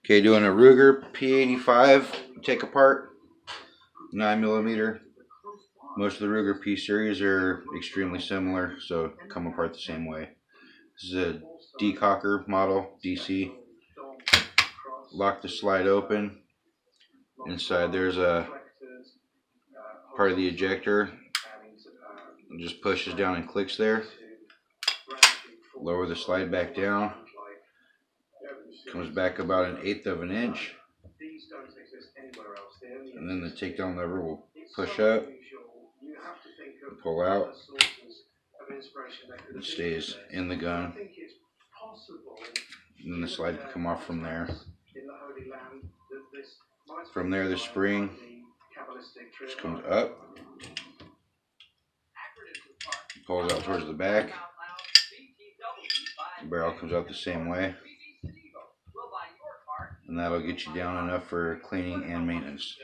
Okay, doing a Ruger P85 take apart, 9mm. Most of the Ruger P series are extremely similar, so come apart the same way. This is a decocker model, DC. Lock the slide open. Inside there's a part of the ejector. It just pushes down and clicks there. Lower the slide back down. Comes back about 1/8 of an inch. And then the takedown lever will push up, pull out. It stays in the gun. And then the slide can come off from there. From there, the spring just comes up, pulls out towards the back. The barrel comes out the same way. And that'll get you down enough for cleaning and maintenance.